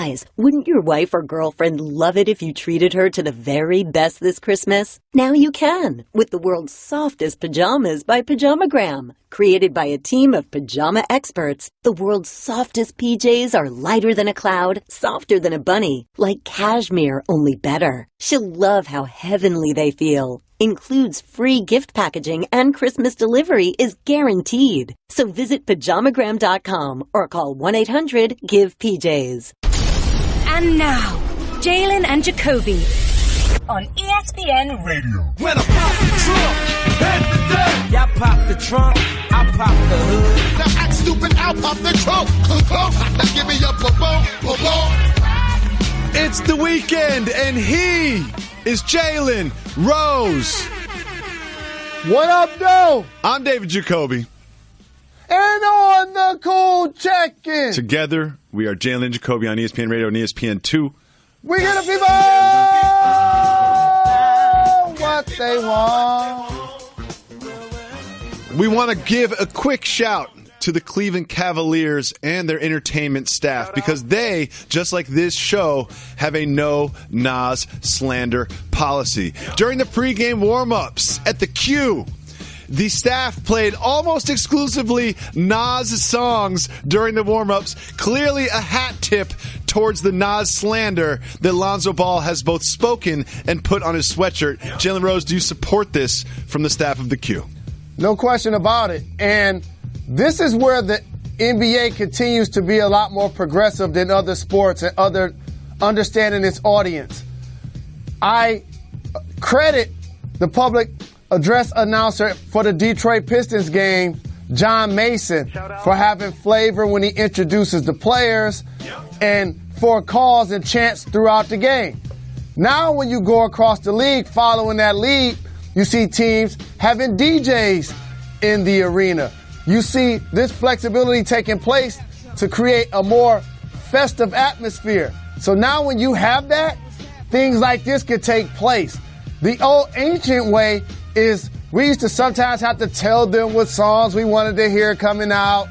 Guys, wouldn't your wife or girlfriend love it if you treated her to the very best this Christmas? Now you can, with the world's softest pajamas by Pajamagram. Created by a team of pajama experts, the world's softest PJs are lighter than a cloud, softer than a bunny, like cashmere, only better. She'll love how heavenly they feel. Includes free gift packaging and Christmas delivery is guaranteed. So visit pajamagram.com or call 1-800-GIVE-PJs. And now, Jalen and Jacoby on ESPN Radio. When I pop the trunk, head to death. Y'all pop the trunk, I pop the hood. Now act stupid, I'll pop the trunk. Give me your boom. It's the weekend, and he is Jalen Rose. What up, though? I'm David Jacoby. And on the cool check-in. Together, we are Jalen and Jacoby on ESPN Radio and ESPN2. We get the people what they want. We want to give a quick shout to the Cleveland Cavaliers and their entertainment staff because they, just like this show, have a no Nas slander policy. During the pregame warm-ups at the Q, the staff played almost exclusively Nas songs during the warm-ups, clearly a hat tip towards the Nas slander that Lonzo Ball has both spoken and put on his sweatshirt. Jalen Rose, do you support this from the staff of the Q? No question about it. And this is where the NBA continues to be a lot more progressive than other sports and other understanding its audience. I credit the public address announcer for the Detroit Pistons game, John Mason, for having flavor when he introduces the players and for calls and chants throughout the game. Now when you go across the league following that lead, you see teams having DJs in the arena. You see this flexibility taking place to create a more festive atmosphere. So now when you have that, things like this could take place. The old ancient way is we used to sometimes have to tell them what songs we wanted to hear coming out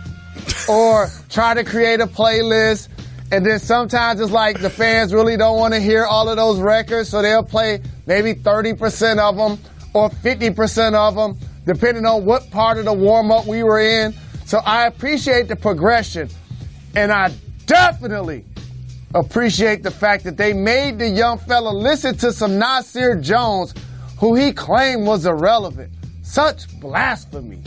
or try to create a playlist. And then sometimes it's like the fans really don't want to hear all of those records, so they'll play maybe 30% of them or 50% of them, depending on what part of the warm-up we were in. So I appreciate the progression, and I definitely appreciate the fact that they made the young fella listen to some Nasir Jones, who he claimed was irrelevant. Such blasphemy.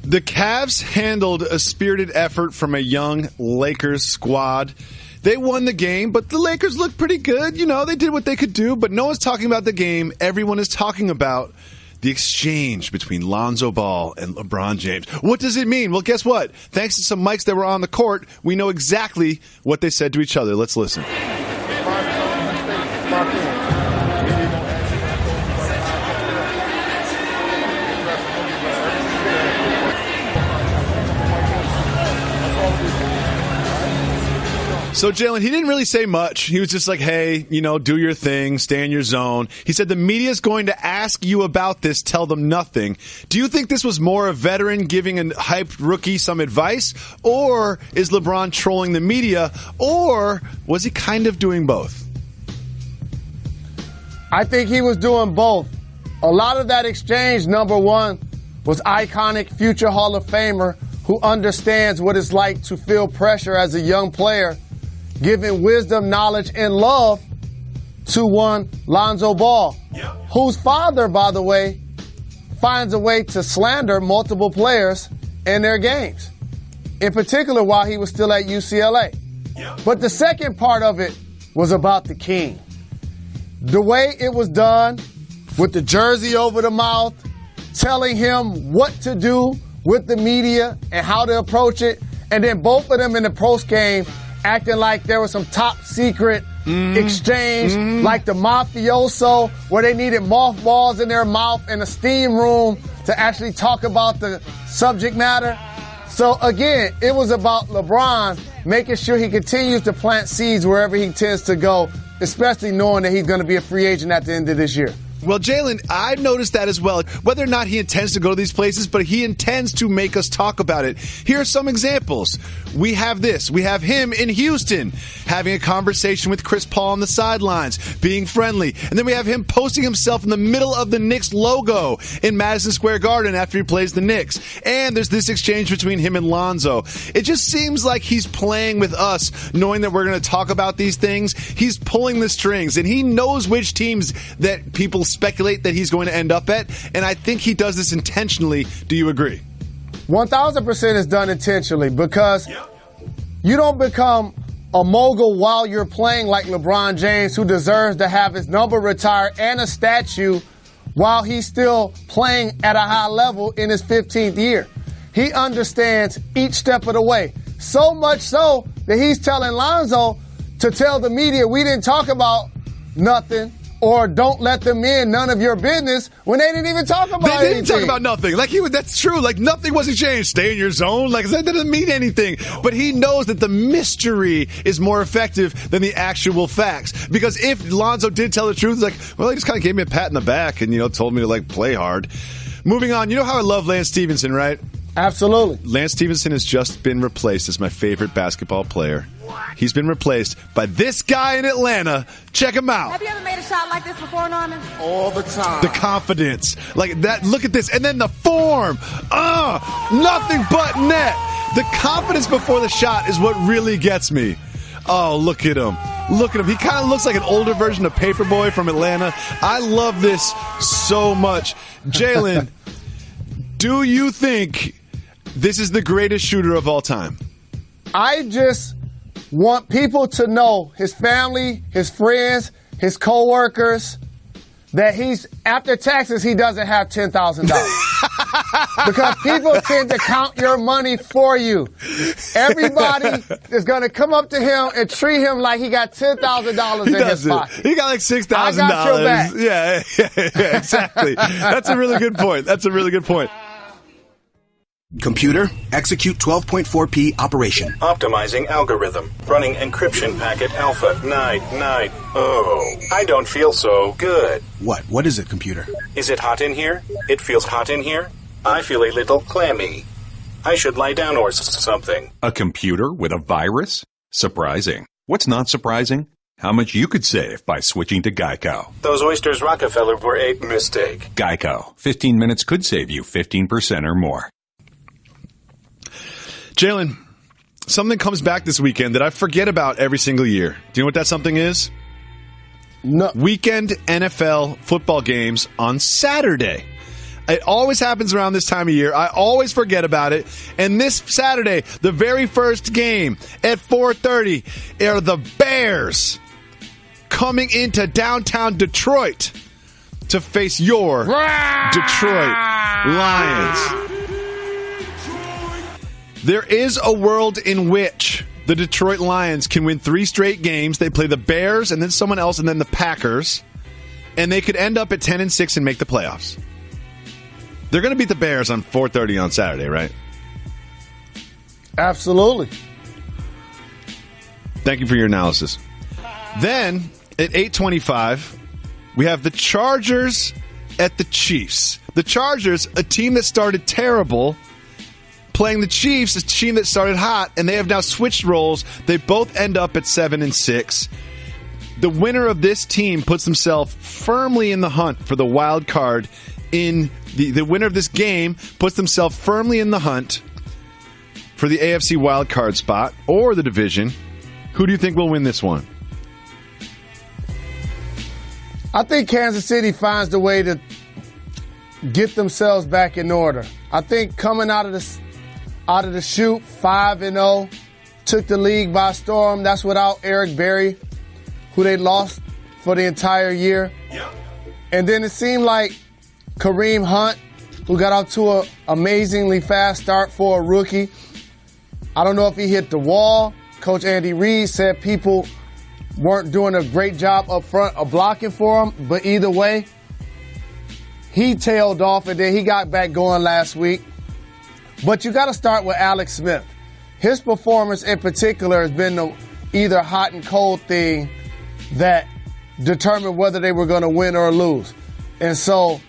The Cavs handled a spirited effort from a young Lakers squad. They won the game, but the Lakers looked pretty good. You know, they did what they could do, but no one's talking about the game. Everyone is talking about the exchange between Lonzo Ball and LeBron James. What does it mean? Well, guess what? Thanks to some mics that were on the court, we know exactly what they said to each other. Let's listen. So, Jalen, he didn't really say much. He was just like, hey, you know, do your thing, stay in your zone. He said the media's going to ask you about this, tell them nothing. Do you think this was more a veteran giving a hyped rookie some advice, or is LeBron trolling the media, or was he kind of doing both? I think he was doing both. A lot of that exchange, number one, was iconic future Hall of Famer who understands what it's like to feel pressure as a young player, giving wisdom, knowledge, and love to one Lonzo Ball, whose father, by the way, finds a way to slander multiple players in their games, in particular while he was still at UCLA. But the second part of it was about the king. The way it was done, with the jersey over the mouth, telling him what to do with the media and how to approach it, and then both of them in the post game acting like there was some top secret exchange, like the mafioso, where they needed mothballs in their mouth in a steam room to actually talk about the subject matter. So again, it was about LeBron making sure he continues to plant seeds wherever he tends to go, especially knowing that he's going to be a free agent at the end of this year. Well, Jalen, I've noticed that as well. Whether or not he intends to go to these places, but he intends to make us talk about it. Here are some examples. We have this. We have him in Houston having a conversation with Chris Paul on the sidelines, being friendly. And then we have him posting himself in the middle of the Knicks logo in Madison Square Garden after he plays the Knicks. And there's this exchange between him and Lonzo. It just seems like he's playing with us, knowing that we're going to talk about these things. He's pulling the strings, and he knows which teams that people speculate that he's going to end up at, and I think he does this intentionally. Do you agree? 1,000% is done intentionally, because you don't become a mogul while you're playing like LeBron James, who deserves to have his number retired and a statue while he's still playing at a high level in his 15th year. He understands each step of the way, so much so that he's telling Lonzo to tell the media we didn't talk about nothing, or don't let them in, none of your business, when they didn't even talk about anything. They didn't talk about nothing. That's true. Like, nothing was exchanged. Stay in your zone. Like, that doesn't mean anything. But he knows that the mystery is more effective than the actual facts. Because if Lonzo did tell the truth, it's like, well, he just kind of gave me a pat in the back and, told me to, play hard. Moving on, you know how I love Lance Stevenson, right? Absolutely. Lance Stevenson has just been replaced as my favorite basketball player. He's been replaced by this guy in Atlanta. Check him out. Have you ever made a shot like this before, Norman? All the time. The confidence. Like that. Look at this. And then the form. Nothing but net. The confidence before the shot is what really gets me. Oh, look at him. Look at him. He kind of looks like an older version of Paperboy from Atlanta. I love this so much. Jalen, do you think this is the greatest shooter of all time? I just want people to know, his family, his friends, his coworkers, that he's, after taxes, he doesn't have $10,000. Because people tend to count your money for you. Everybody is going to come up to him and treat him like he got $10,000 in his pocket. He got like $6,000. I got your back. Yeah, exactly. That's a really good point. Computer, execute 12.4p operation. Optimizing algorithm. Running encryption packet alpha. Night. Oh, I don't feel so good. What is it, computer? Is it hot in here? It feels hot in here. I feel a little clammy. I should lie down or something. A computer with a virus? Surprising. What's not surprising? How much you could save by switching to Geico. Those oysters Rockefeller were a mistake. Geico. 15 minutes could save you 15% or more. Jalen, something comes back this weekend that I forget about every single year. Do you know what that something is? No. Weekend NFL football games on Saturday. It always happens around this time of year. I always forget about it. And this Saturday, the very first game at 4:30 are the Bears coming into downtown Detroit to face your Detroit Lions. There is a world in which the Detroit Lions can win 3 straight games. They play the Bears and then someone else and then the Packers. And they could end up at 10-6 and make the playoffs. They're going to beat the Bears on 4:30 on Saturday, right? Absolutely. Thank you for your analysis. Then, at 8:25, we have the Chargers at the Chiefs. The Chargers, a team that started terrible, playing the Chiefs, a team that started hot, and they have now switched roles. They both end up at 7-6. The winner of this team puts himself firmly in the hunt for the wild card. The winner of this game puts themselves firmly in the hunt for the AFC wild card spot or the division. Who do you think will win this one? I think Kansas City finds the way to get themselves back in order. I think coming out of the chute, 5-0, took the league by storm. That's without Eric Berry, who they lost for the entire year. Yeah. And then it seemed like Kareem Hunt, who got out to an amazingly fast start for a rookie. I don't know if he hit the wall. Coach Andy Reid said people weren't doing a great job up front of blocking for him, but either way, he tailed off and then he got back going last week. But you got to start with Alex Smith. His performance in particular has been the either hot and cold thing that determined whether they were going to win or lose. And so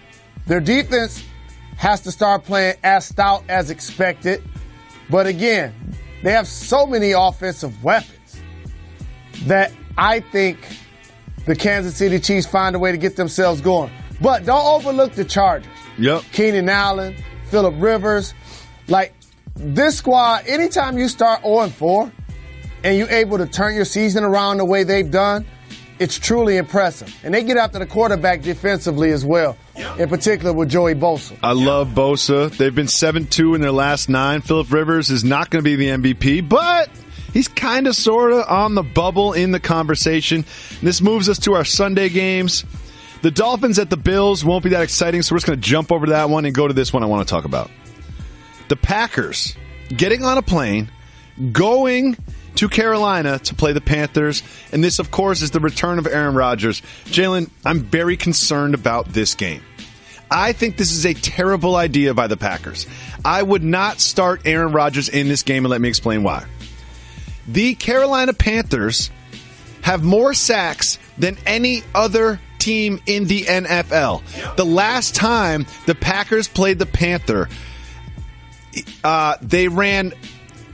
their defense has to start playing as stout as expected. But again, they have so many offensive weapons that I think the Kansas City Chiefs find a way to get themselves going. But don't overlook the Chargers. Yep. Keenan Allen, Phillip Rivers. Like, this squad, anytime you start 0-4 and you're able to turn your season around the way they've done, it's truly impressive. And they get after the quarterback defensively as well, in particular with Joey Bosa. I love Bosa. They've been 7-2 in their last 9. Phillip Rivers is not going to be the MVP, but he's kind of sort of on the bubble in the conversation. This moves us to our Sunday games. The Dolphins at the Bills won't be that exciting, so we're just going to jump over to that one and go to this one I want to talk about. The Packers getting on a plane, going to Carolina to play the Panthers, and this, of course, is the return of Aaron Rodgers. Jalen, I'm very concerned about this game. I think this is a terrible idea by the Packers. I would not start Aaron Rodgers in this game, and let me explain why. The Carolina Panthers have more sacks than any other team in the NFL. The last time the Packers played the Panther, they ran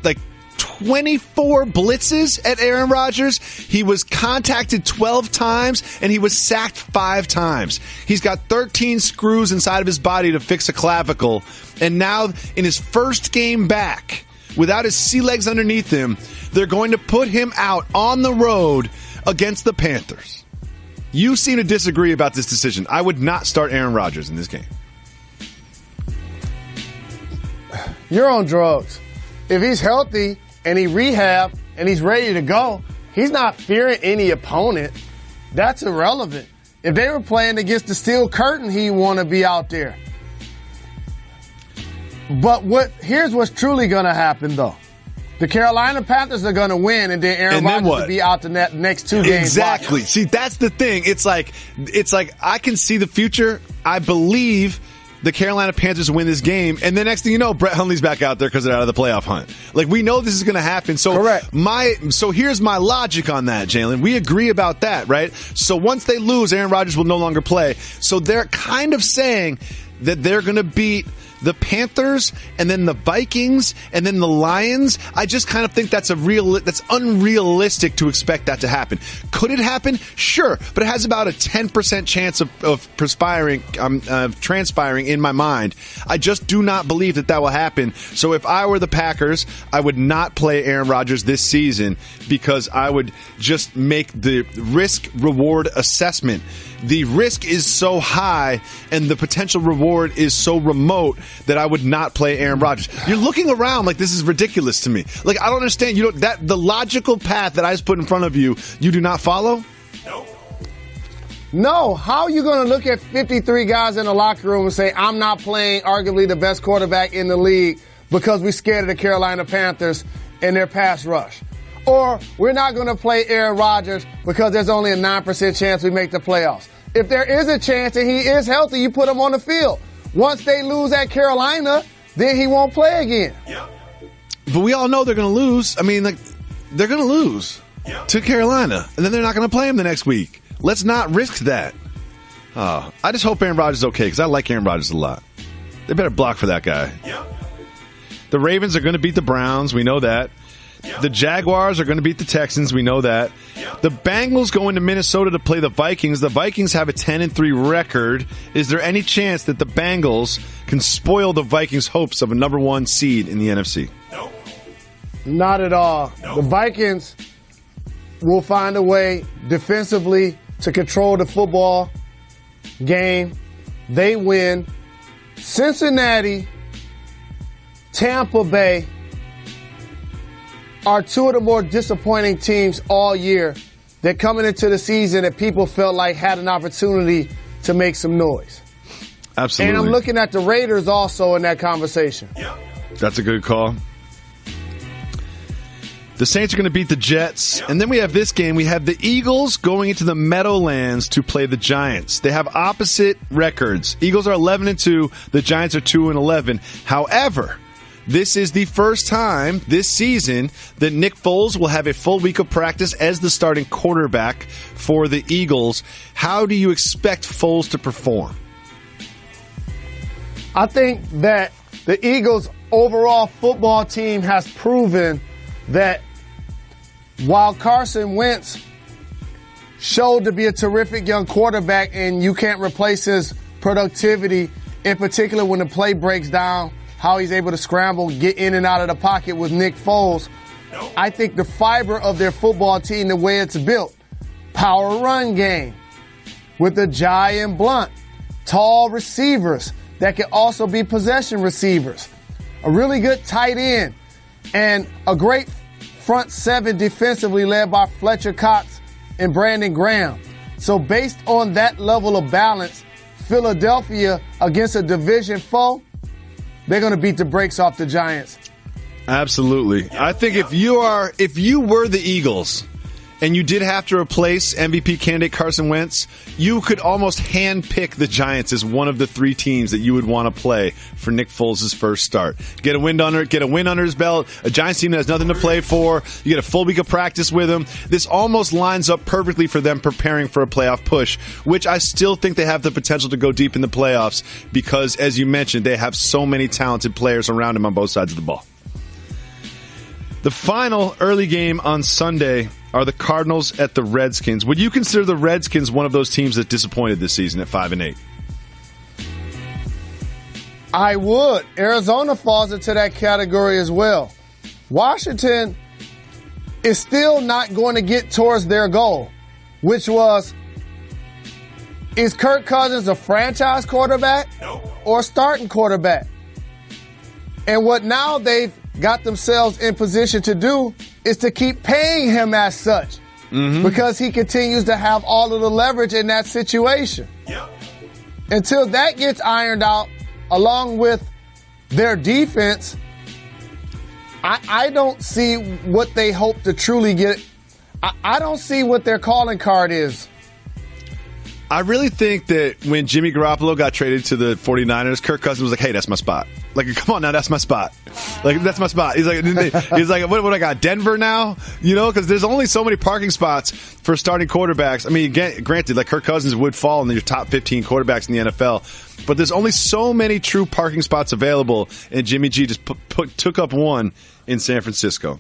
like 24 blitzes at Aaron Rodgers. He was contacted 12 times, and he was sacked 5 times. He's got 13 screws inside of his body to fix a clavicle. And now, in his first game back, without his sea legs underneath him, they're going to put him out on the road against the Panthers. You seem to disagree about this decision. I would not start Aaron Rodgers in this game. You're on drugs. If he's healthy and he rehab and he's ready to go, he's not fearing any opponent. That's irrelevant. If they were playing against the Steel Curtain, he'd want to be out there. But here's what's truly going to happen, though. The Carolina Panthers are going to win, and then Aaron Rodgers will be out the next 2 games. Exactly. See, that's the thing. It's like I can see the future. I believe the Carolina Panthers win this game, and the next thing you know, Brett Hundley's back out there because they're out of the playoff hunt. Like, we know this is going to happen. So correct. So here's my logic on that, Jalen. We agree about that, right? So once they lose, Aaron Rodgers will no longer play. So they're kind of saying that they're going to beat the Panthers and then the Vikings and then the Lions. I just kind of think that's unrealistic to expect that to happen. Could it happen? Sure, but it has about a 10% chance of transpiring in my mind. I just do not believe that will happen. So if I were the Packers, I would not play Aaron Rodgers this season because I would just make the risk-reward assessment. The risk is so high and the potential reward is so remote that I would not play Aaron Rodgers. You're looking around like this is ridiculous to me. Like, I don't understand. The logical path that I just put in front of you, you do not follow? No. How are you going to look at 53 guys in the locker room and say, I'm not playing arguably the best quarterback in the league because we're scared of the Carolina Panthers and their pass rush? Or we're not going to play Aaron Rodgers because there's only a 9% chance we make the playoffs. If there is a chance and he is healthy, you put him on the field. Once they lose at Carolina, then he won't play again. Yep. But we all know they're going to lose. I mean, they're going to lose to Carolina, and then they're not going to play him the next week. Let's not risk that. I just hope Aaron Rodgers is okay because I like Aaron Rodgers a lot. They better block for that guy. Yep. The Ravens are going to beat the Browns. We know that. Yep. The Jaguars are going to beat the Texans. We know that. Yep. The Bengals go into Minnesota to play the Vikings. The Vikings have a 10-3 record. Is there any chance that the Bengals can spoil the Vikings' hopes of a number 1 seed in the NFC? No. Not at all. No. The Vikings will find a way defensively to control the football game. They win. Cincinnati, Tampa Bay are 2 of the more disappointing teams all year that coming into the season that people felt like had an opportunity to make some noise. Absolutely. And I'm looking at the Raiders also in that conversation. Yep. That's a good call. The Saints are going to beat the Jets. And then we have this game. We have the Eagles going into the Meadowlands to play the Giants. They have opposite records. Eagles are 11-2. The Giants are 2-11. However, this is the first time this season that Nick Foles will have a full week of practice as the starting quarterback for the Eagles. How do you expect Foles to perform? I think that the Eagles' overall football team has proven that while Carson Wentz showed to be a terrific young quarterback and you can't replace his productivity, in particular when the play breaks down, how he's able to scramble, get in and out of the pocket with Nick Foles, I think the fiber of their football team, the way it's built, power run game with Ajayi and Blunt, tall receivers that can also be possession receivers, a really good tight end, and a great front seven defensively led by Fletcher Cox and Brandon Graham. So based on that level of balance, Philadelphia against a division foe, they're going to beat the brakes off the Giants. Absolutely. I think if you were the Eagles and you did have to replace MVP candidate Carson Wentz, you could almost handpick the Giants as one of the three teams that you would want to play for Nick Foles' first start. Get a win under his belt, a Giants team that has nothing to play for, you get a full week of practice with him. This almost lines up perfectly for them preparing for a playoff push, which I still think they have the potential to go deep in the playoffs because, as you mentioned, they have so many talented players around them on both sides of the ball. The final early game on Sunday are the Cardinals at the Redskins. Would you consider the Redskins one of those teams that disappointed this season at 5-8? I would. Arizona falls into that category as well. Washington is still not going to get towards their goal, which was, is Kirk Cousins a franchise quarterback or a starting quarterback? And what now they've got themselves in position to do is to keep paying him as such because he continues to have all of the leverage in that situation. Yep. Until that gets ironed out, along with their defense, I don't see what they hope to truly get. I don't see what their calling card is. I really think that when Jimmy Garoppolo got traded to the 49ers, Kirk Cousins was like, hey, that's my spot. Like, come on now, that's my spot. Like, that's my spot. He's like, what I got, Denver now? You know, because there's only so many parking spots for starting quarterbacks. I mean, granted, like Kirk Cousins would fall in your top 15 quarterbacks in the NFL, but there's only so many true parking spots available, and Jimmy G just took up one in San Francisco.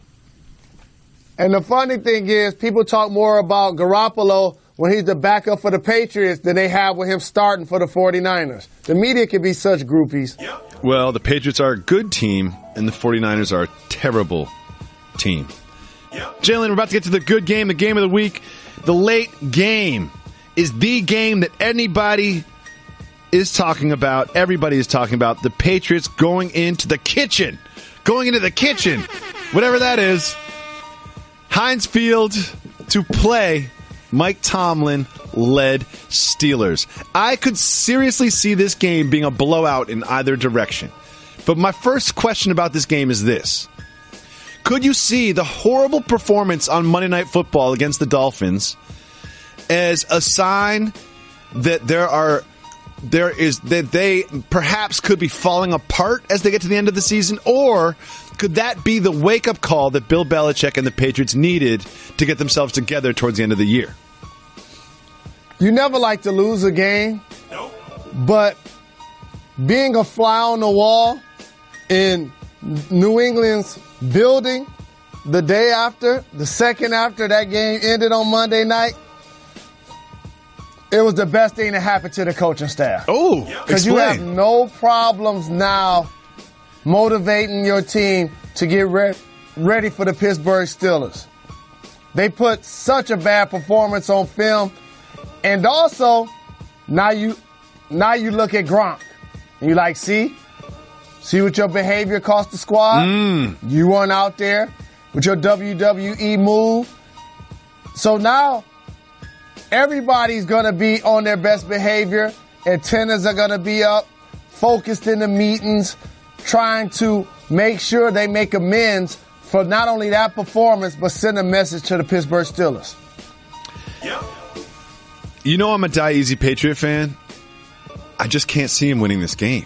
And the funny thing is, people talk more about Garoppolo when he's the backup for the Patriots than they have with him starting for the 49ers. The media can be such groupies. Yep. Well, the Patriots are a good team, and the 49ers are a terrible team. Yep. Jalen, we're about to get to the good game, the game of the week. The late game is the game that anybody is talking about. Everybody is talking about. The Patriots going into the kitchen. Whatever that is. Heinz Field to play Mike Tomlin-led Steelers. I could seriously see this game being a blowout in either direction. But my first question about this game is this. Could you see the horrible performance on Monday Night Football against the Dolphins as a sign that that they perhaps could be falling apart as they get to the end of the season? Or could that be the wake-up call that Bill Belichick and the Patriots needed to get themselves together towards the end of the year? You never like to lose a game, but being a fly on the wall in New England's building the day after, the second after that game ended on Monday night, it was the best thing that happened to the coaching staff. Oh, because you have no problems now motivating your team to get ready for the Pittsburgh Steelers. They put such a bad performance on film. And also, now you look at Gronk. And you like, see what your behavior cost the squad? You weren't out there with your WWE move. So now everybody's going to be on their best behavior. Antennas are going to be up, focused in the meetings, trying to make sure they make amends for not only that performance, but send a message to the Pittsburgh Steelers. Yep. You know I'm a die-easy Patriot fan. I just can't see him winning this game.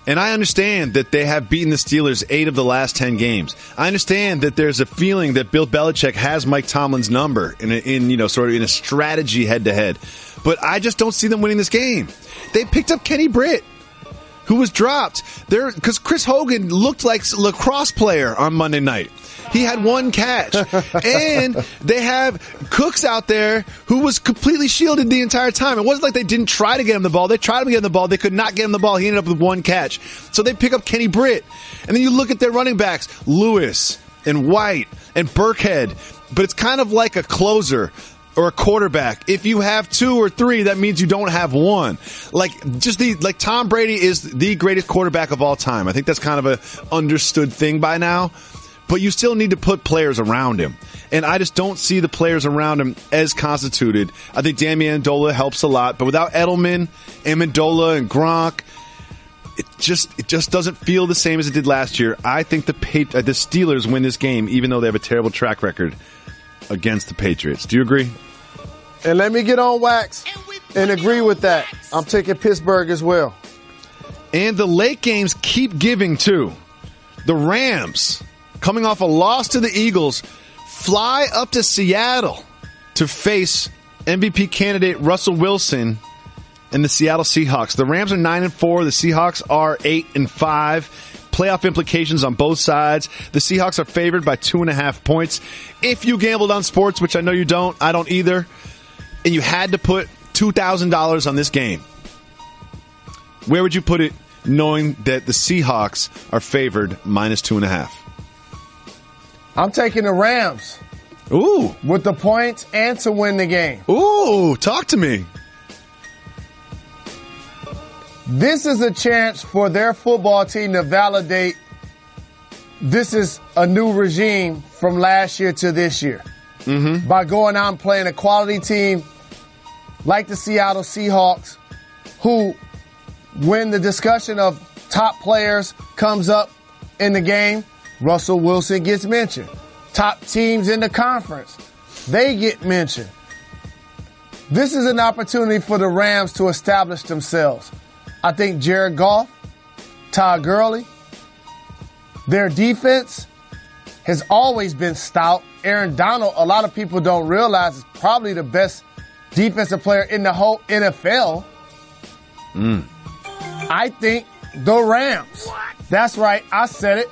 And I understand that they have beaten the Steelers 8 of the last 10 games. I understand that there's a feeling that Bill Belichick has Mike Tomlin's number in a strategy head-to-head. But I just don't see them winning this game. They picked up Kenny Britt, who was dropped. Because Chris Hogan looked like a lacrosse player on Monday night. He had one catch. And they have Cooks out there who was completely shielded the entire time. It wasn't like they didn't try to get him the ball. They tried to get him the ball. They could not get him the ball. He ended up with one catch. So they pick up Kenny Britt. And then you look at their running backs, Lewis and White and Burkhead. But it's kind of like a closer or a quarterback. If you have 2 or 3, that means you don't have one. Like Tom Brady is the greatest quarterback of all time. I think that's kind of a understood thing by now. But you still need to put players around him. And I just don't see the players around him as constituted. I think Danny Amendola helps a lot. But without Edelman, Amendola, and Gronk, it just doesn't feel the same as it did last year. I think the Steelers win this game, even though they have a terrible track record against the Patriots. Do you agree? And let me get on wax and agree with that. I'm taking Pittsburgh as well. And the late games keep giving, too. The Rams, coming off a loss to the Eagles, fly up to Seattle to face MVP candidate Russell Wilson and the Seattle Seahawks. The Rams are 9-4. The Seahawks are 8-5. Playoff implications on both sides. The Seahawks are favored by 2.5 points. If you gambled on sports, which I know you don't, I don't either, and you had to put $2,000 on this game, where would you put it knowing that the Seahawks are favored -2.5? I'm taking the Rams. Ooh. With the points and to win the game. Ooh, talk to me. This is a chance for their football team to validate this is a new regime from last year to this year. Mm-hmm. By going out and playing a quality team like the Seattle Seahawks, who, when the discussion of top players comes up in the game, Russell Wilson gets mentioned. Top teams in the conference, they get mentioned. This is an opportunity for the Rams to establish themselves. I think Jared Goff, Todd Gurley, their defense has always been stout. Aaron Donald, a lot of people don't realize, is probably the best defensive player in the whole NFL. I think the Rams. That's right, I said it.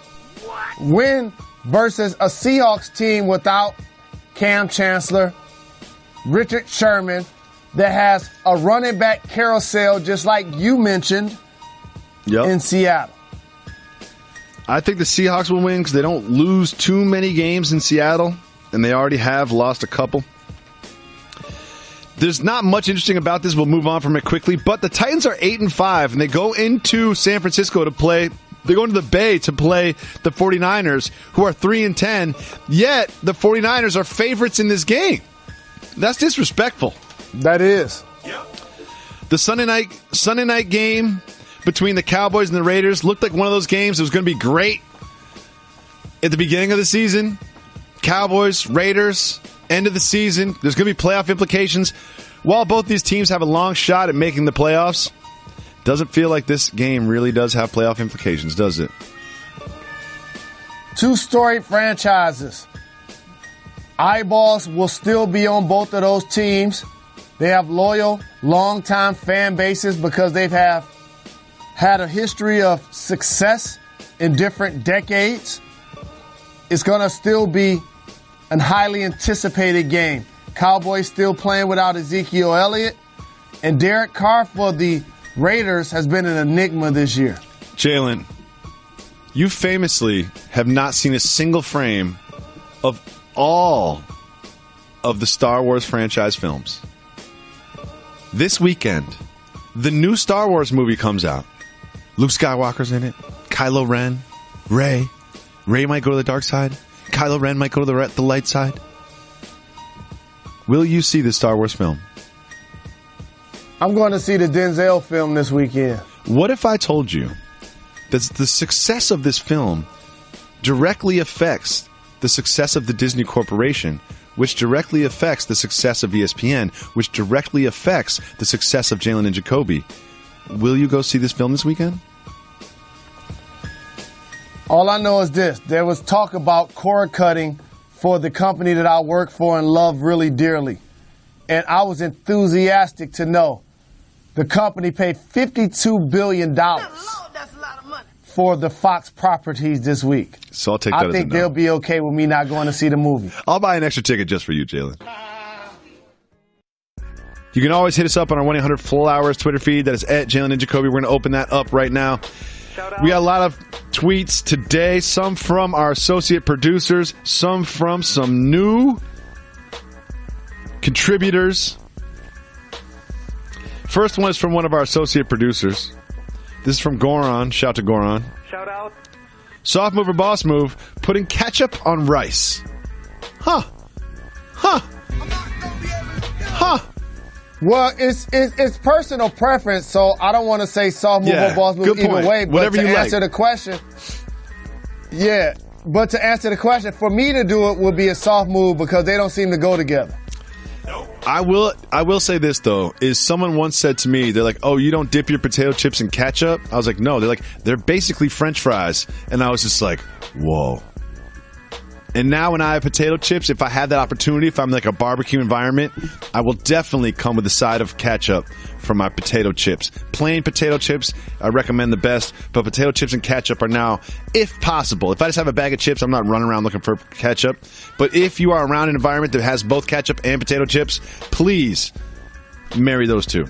Win versus a Seahawks team without Cam Chancellor, Richard Sherman, that has a running back carousel just like you mentioned in Seattle. I think the Seahawks will win because they don't lose too many games in Seattle, and they already have lost a couple. There's not much interesting about this. We'll move on from it quickly. But the Titans are 8-5, and they go into San Francisco to play. They go into the Bay to play the 49ers, who are 3-10. Yet the 49ers are favorites in this game. That's disrespectful. That is. The Sunday night game between the Cowboys and the Raiders looked like one of those games that was going to be great at the beginning of the season. Cowboys, Raiders, end of the season. There's going to be playoff implications. While both these teams have a long shot at making the playoffs, doesn't feel like this game really does have playoff implications, does it? Two storied franchises. Eyeballs will still be on both of those teams. They have loyal, long-time fan bases because they've had a history of success in different decades. It's going to still be a highly anticipated game. Cowboys still playing without Ezekiel Elliott. And Derek Carr for the Raiders has been an enigma this year. Jalen, you famously have not seen a single frame of all of the Star Wars franchise films. This weekend, the new Star Wars movie comes out. Luke Skywalker's in it. Kylo Ren. Rey. Rey might go to the dark side. Kylo Ren might go to the light side. Will you see the Star Wars film? I'm going to see the Denzel film this weekend. What if I told you that the success of this film directly affects the success of the Disney Corporation, which directly affects the success of ESPN, which directly affects the success of Jalen Jacoby? Will you go see this film this weekend? All I know is this. There was talk about cord cutting for the company that I work for and love really dearly. And I was enthusiastic to know The company paid $52 billion for the Fox properties this week. So I'll take that as a no. I think they'll be okay with me not going to see the movie. I'll buy an extra ticket just for you, Jalen. You can always hit us up on our 1-800-FULL-HOURS Twitter feed. That is at Jalen and Jacoby. We're going to open that up right now. We got a lot of tweets today, some from our associate producers, some from some new contributors. First one is from one of our associate producers. This is from Goron. Shout to Goron. Shout out. Soft move or boss move, putting ketchup on rice. Huh. Well, it's personal preference, so I don't want to say soft move or boss move either way. But whatever to you answer like. the question, but to answer the question, for me to do it would be a soft move because they don't seem to go together. I will say this though, is someone once said to me, they're like, oh, you don't dip your potato chips in ketchup? I was like, no. They're like, they're basically French fries. And I was just like, whoa. And now when I have potato chips, if I had that opportunity, if I'm like a barbecue environment, I will definitely come with a side of ketchup for my potato chips. Plain potato chips, I recommend the best, but potato chips and ketchup are now, if possible. If I just have a bag of chips, I'm not running around looking for ketchup. But if you are around an environment that has both ketchup and potato chips, please marry those two.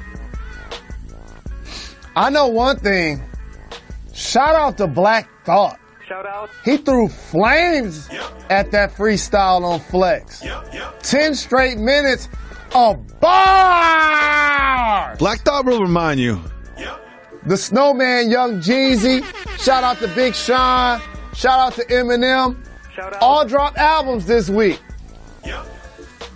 I know one thing. Shout out to Black Thought. Shout out. He threw flames at that freestyle on Flex. 10 straight minutes of bars. Black Thought will remind you. The Snowman, Young Jeezy. Shout out to Big Sean. Shout out to Eminem. Shout out. All dropped albums this week.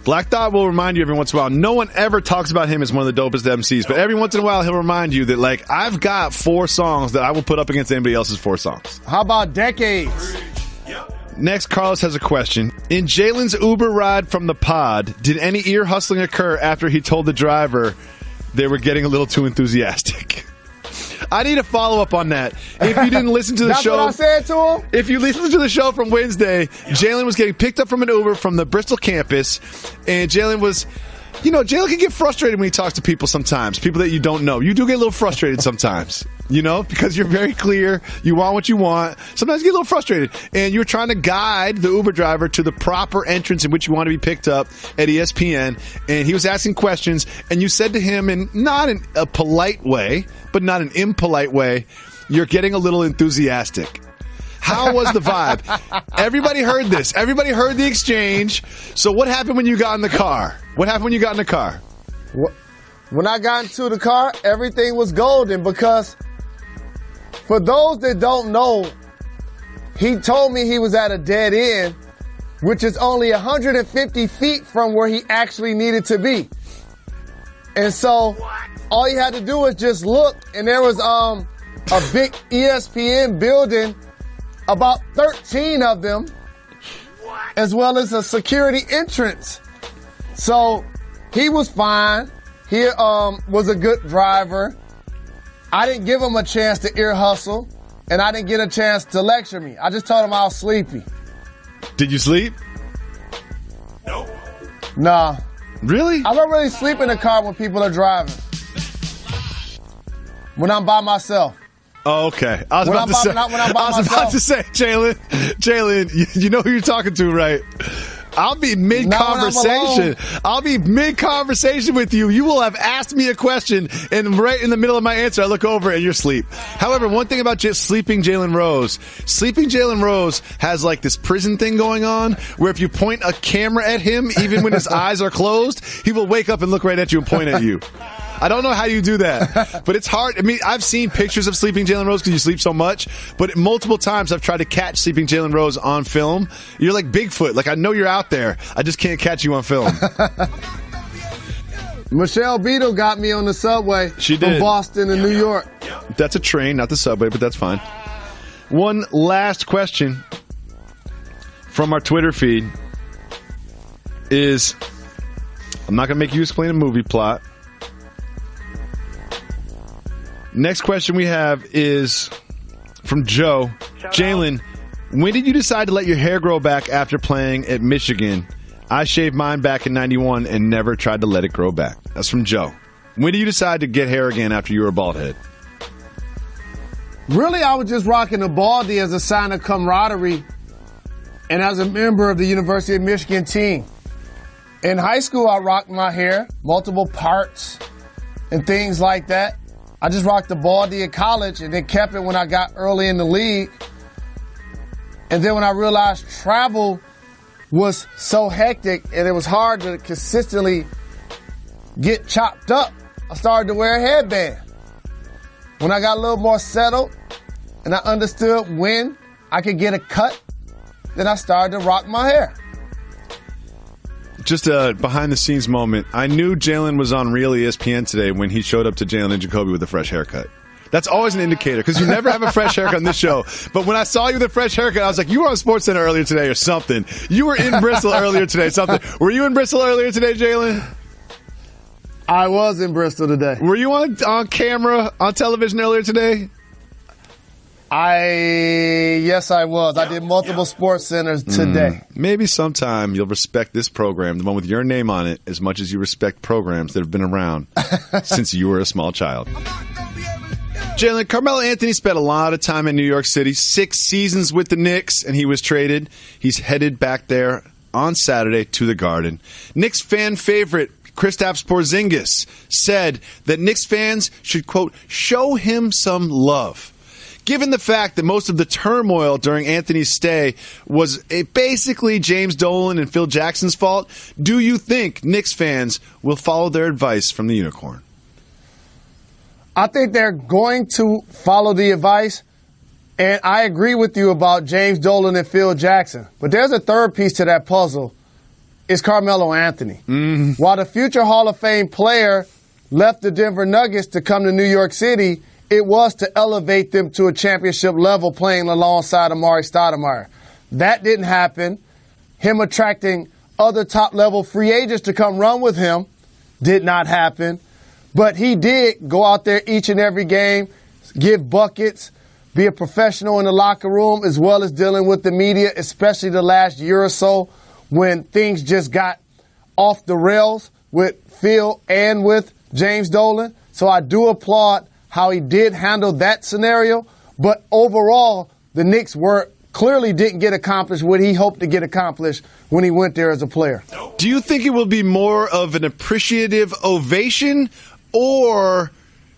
Black Thought will remind you every once in a while. No one ever talks about him as one of the dopest MCs, but every once in a while he'll remind you that, like, I've got 4 songs that I will put up against anybody else's 4 songs. How about Decades? Next, Carlos has a question. In Jalen's Uber ride from the pod, did any ear hustling occur after he told the driver they were getting a little too enthusiastic? I need a follow-up on that. If you didn't listen to the That's show... That's what I said to him? If you listened to the show from Wednesday, Jalen was getting picked up from an Uber from the Bristol campus, and Jalen was... You know, Jalen can get frustrated when he talks to people sometimes, people that you don't know. You do get a little frustrated sometimes, you know, because you're very clear. You want what you want. Sometimes you get a little frustrated. And you're trying to guide the Uber driver to the proper entrance in which you want to be picked up at ESPN. And he was asking questions, and you said to him, in not in a polite way, but not an impolite way, you're getting a little enthusiastic. How was the vibe? Everybody heard this. Everybody heard the exchange. So what happened when you got in the car? What happened when you got in the car? When I got into the car, everything was golden because for those that don't know, he told me he was at a dead end, which is only 150 feet from where he actually needed to be. And so all you had to do was just look, and there was a big ESPN building, about 13 of them, as well as a security entrance. So he was fine. He was a good driver. I didn't give him a chance to ear hustle, and I didn't get a chance to lecture me. I just told him I was sleepy. Did you sleep? No. Nah. Really? I don't really sleep in the car when people are driving. When I'm by myself. Oh, okay. I was about to say, Jalen, you know who you're talking to, right? I'll be mid-conversation. I'll be mid-conversation with you. You will have asked me a question, and right in the middle of my answer, I look over and you're asleep. However, one thing about just sleeping Jalen Rose has like this prison thing going on where if you point a camera at him, even when his eyes are closed, he will wake up and look right at you and point at you. I don't know how you do that, but it's hard. I mean, I've seen pictures of sleeping Jalen Rose because you sleep so much, but multiple times I've tried to catch sleeping Jalen Rose on film. You're like Bigfoot. Like, I know you're out there. I just can't catch you on film. Michelle Beadle got me on the subway. She did. From Boston to New York. That's a train, not the subway, but that's fine. One last question from our Twitter feed is, I'm not going to make you explain a movie plot. Next question we have is from Joe. Jalen, when did you decide to let your hair grow back after playing at Michigan? I shaved mine back in 91 and never tried to let it grow back. That's from Joe. When did you decide to get hair again after you were a bald head? Really, I was just rocking a baldy as a sign of camaraderie and as a member of the University of Michigan team. In high school, I rocked my hair, multiple parts and things like that. I just rocked the baldy in college and then kept it when I got early in the league. And then when I realized travel was so hectic and it was hard to consistently get chopped up, I started to wear a headband. When I got a little more settled and I understood when I could get a cut, then I started to rock my hair. Just a behind-the-scenes moment. I knew Jalen was on Real ESPN today when he showed up to Jalen Jacoby with a fresh haircut. That's always an indicator because you never have a fresh haircut on this show. But when I saw you with a fresh haircut, I was like, you were on SportsCenter earlier today or something. You were in Bristol earlier today, something. Were you in Bristol earlier today, Jalen? I was in Bristol today. Were you on camera, on television earlier today? Yes, I was. I did multiple sports centers today. Maybe sometime you'll respect this program, the one with your name on it, as much as you respect programs that have been around since you were a small child. Jalen, Carmelo Anthony spent a lot of time in New York City, 6 seasons with the Knicks, and he was traded. He's headed back there on Saturday to the Garden. Knicks fan favorite Kristaps Porzingis said that Knicks fans should, quote, show him some love. Given the fact that most of the turmoil during Anthony's stay was basically James Dolan and Phil Jackson's fault, do you think Knicks fans will follow their advice from the Unicorn? I think they're going to follow the advice, and I agree with you about James Dolan and Phil Jackson. But there's a third piece to that puzzle. It's Carmelo Anthony. Mm-hmm. While the future Hall of Fame player left the Denver Nuggets to come to New York City, it was to elevate them to a championship level playing alongside Amari Stoudemire. That didn't happen. Him attracting other top-level free agents to come run with him did not happen. But he did go out there each and every game, give buckets, be a professional in the locker room, as well as dealing with the media, especially the last year or so when things just got off the rails with Phil and with James Dolan. So I do applaud how he did handle that scenario. But overall, the Knicks clearly didn't get accomplished what he hoped to get accomplished when he went there as a player. Do you think it will be more of an appreciative ovation or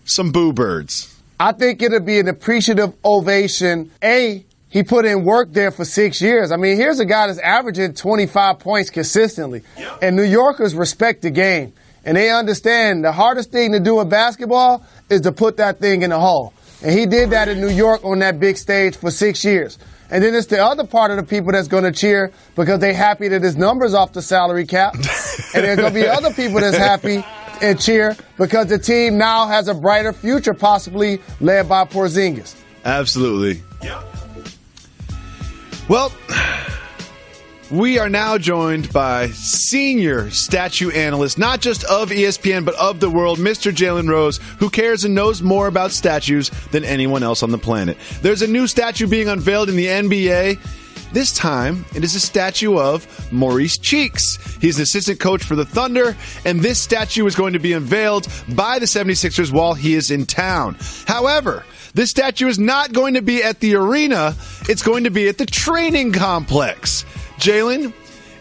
some boo birds? I think it'll be an appreciative ovation. He put in work there for 6 years. I mean, here's a guy that's averaging 25 points consistently. Yep. And New Yorkers respect the game. And they understand the hardest thing to do in basketball is to put that thing in the hole. And he did that in New York on that big stage for 6 years. And then it's the other part of the people that's going to cheer because they're happy that his number's off the salary cap. And there's going to be other people that's happy and cheer because the team now has a brighter future, possibly led by Porzingis. Absolutely. Yep. Well, we are now joined by senior statue analyst, not just of ESPN, but of the world, Mr. Jalen Rose, who cares and knows more about statues than anyone else on the planet. There's a new statue being unveiled in the NBA. This time, it is a statue of Maurice Cheeks. He's an assistant coach for the Thunder, and this statue is going to be unveiled by the 76ers while he is in town. However, this statue is not going to be at the arena. It's going to be at the training complex. Jalen,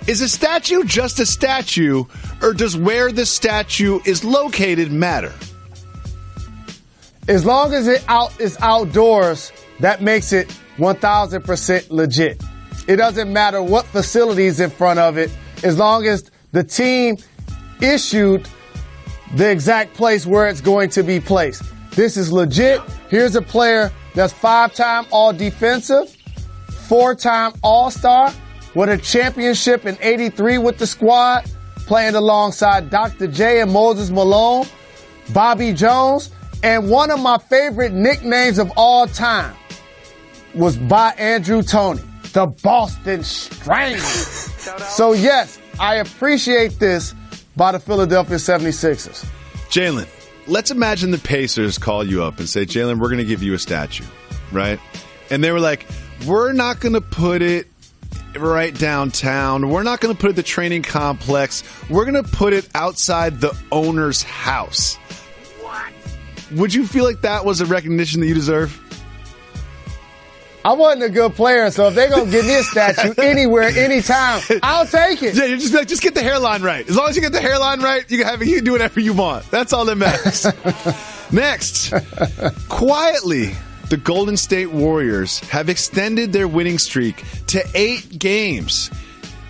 is a statue just a statue, or does where the statue is located matter? As long as it is outdoors, that makes it 1,000% legit. It doesn't matter what facility is in front of it, as long as the team issued the exact place where it's going to be placed. This is legit. Here's a player that's 5-time All-Defensive, 4-time All-Star, with a championship in '83 with the squad, playing alongside Dr. J and Moses Malone, Bobby Jones, and one of my favorite nicknames of all time was by Andrew Toney, the Boston Strangler. So yes, I appreciate this by the Philadelphia 76ers. Jalen, let's imagine the Pacers call you up and say, Jalen, we're going to give you a statue, right? And they were like, we're not going to put it right downtown. We're not going to put it at the training complex. We're going to put it outside the owner's house. would you feel like that was a recognition that you deserve? I wasn't a good player, so if they're going to give me a statue anywhere, anytime, I'll take it. Yeah, you're just like, just get the hairline right. As long as you get the hairline right, you can do whatever you want. That's all that matters. Next, quietly, the Golden State Warriors have extended their winning streak to 8 games.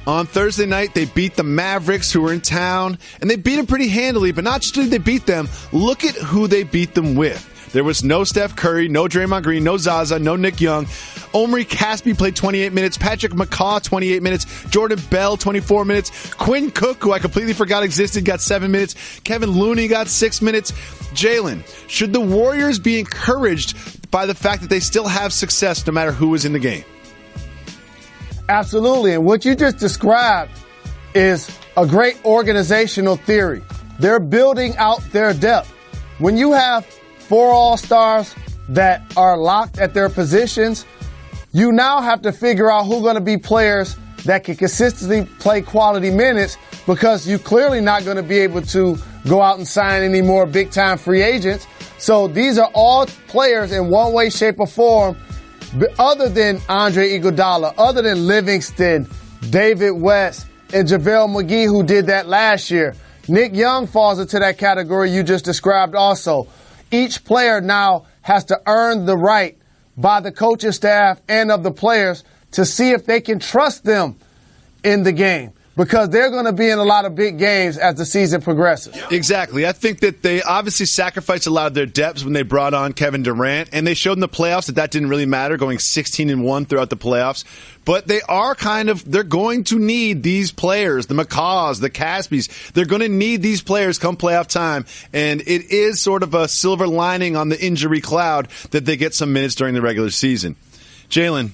On Thursday night, they beat the Mavericks, who were in town, and they beat them pretty handily, but not just did they beat them, look at who they beat them with. There was no Steph Curry, no Draymond Green, no Zaza, no Nick Young. Omri Caspi played 28 minutes. Patrick McCaw, 28 minutes. Jordan Bell, 24 minutes. Quinn Cook, who I completely forgot existed, got 7 minutes. Kevin Looney got 6 minutes. Jalen, should the Warriors be encouraged by the fact that they still have success no matter who is in the game? Absolutely. And what you just described is a great organizational theory. They're building out their depth. When you have 4 All-Stars that are locked at their positions, you now have to figure out who's going to be players that can consistently play quality minutes, because you're clearly not going to be able to go out and sign any more big-time free agents. So these are all players in one way, shape, or form, other than Andre Iguodala, other than Livingston, David West, and JaVale McGee, who did that last year. Nick Young falls into that category you just described also. Each player now has to earn the right by the coaching staff and of the players to see if they can trust them in the game, because they're going to be in a lot of big games as the season progresses. Exactly. I think that they obviously sacrificed a lot of their depths when they brought on Kevin Durant, and they showed in the playoffs that didn't really matter, going 16-1 throughout the playoffs. But they're going to need these players, the McCaws, the Caspies. They're going to need these players come playoff time, and it is sort of a silver lining on the injury cloud that they get some minutes during the regular season. Jalen,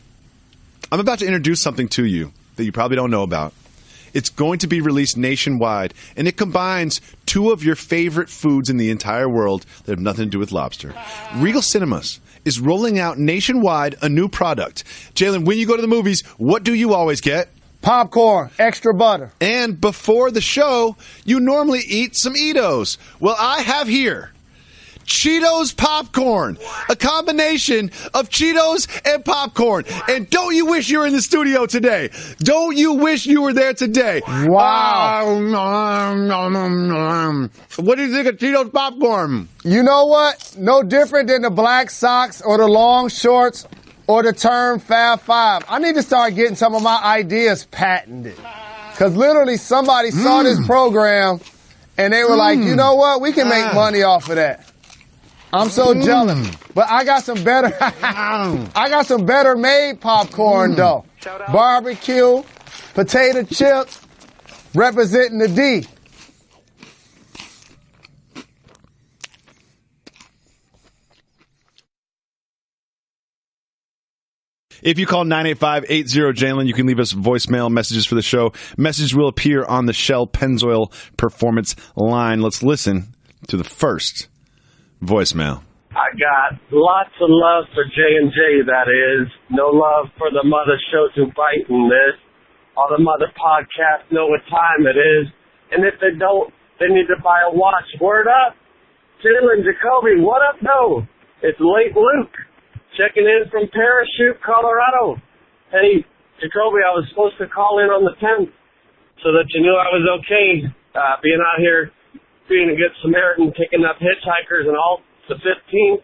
I'm about to introduce something to you that you probably don't know about. It's going to be released nationwide, and it combines 2 of your favorite foods in the entire world that have nothing to do with lobster. Regal Cinemas is rolling out nationwide a new product. Jalen, when you go to the movies, what do you always get? Popcorn, extra butter. And before the show, you normally eat some Eatos. Well, I have here Cheetos popcorn, a combination of Cheetos and popcorn. And don't you wish you were in the studio today? Don't you wish you were there today? Wow. What do you think of Cheetos popcorn? You know what? No different than the black socks or the long shorts or the term Fab Five. I need to start getting some of my ideas patented. Because literally somebody saw this program and they were like, you know what? We can make money off of that. I'm so jealous. But I got some better made popcorn though. Barbecue, potato chips, representing the D. If you call 985-80-JALEN, you can leave us voicemail messages for the show. Messages will appear on the Shell Pennzoil Performance line. Let's listen to the first voicemail. I got lots of love for J&J, that is. No love for the mother shows who bite in this. All the mother podcasts know what time it is. And if they don't, they need to buy a watch. Word up. Jalen Jacoby, what up, though? It's late Luke, checking in from Parachute, Colorado. Hey, Jacoby, I was supposed to call in on the 10th so that you knew I was okay being out here being a good Samaritan, picking up hitchhikers and all the 15th,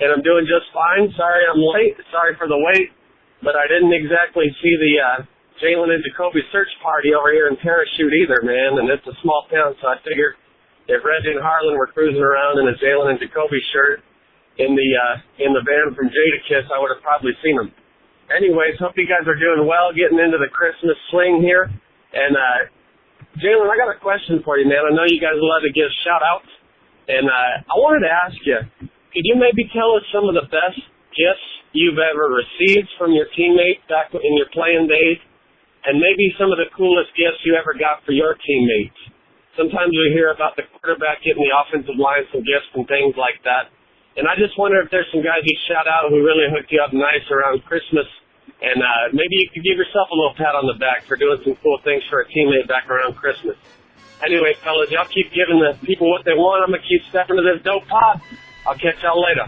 and I'm doing just fine. Sorry I'm late. Sorry for the wait, but I didn't exactly see the Jalen and Jacoby search party over here in Parachute either, man, and it's a small town, so I figured if Reggie and Harlan were cruising around in a Jalen and Jacoby shirt in the van from Jadakiss, I would have probably seen them. Anyways, hope you guys are doing well, getting into the Christmas swing here, and Jalen, I got a question for you, man. I know you guys love to give shout-outs, and I wanted to ask you, could you maybe tell us some of the best gifts you've ever received from your teammates back in your playing days, and maybe some of the coolest gifts you ever got for your teammates? Sometimes we hear about the quarterback getting the offensive line some gifts and things like that, and I just wonder if there's some guys you shout out who really hooked you up nice around Christmas. And maybe you could give yourself a little pat on the back for doing some cool things for a teammate back around Christmas. Anyway, fellas, y'all keep giving the people what they want. I'm going to keep stepping to this dope pod. I'll catch y'all later.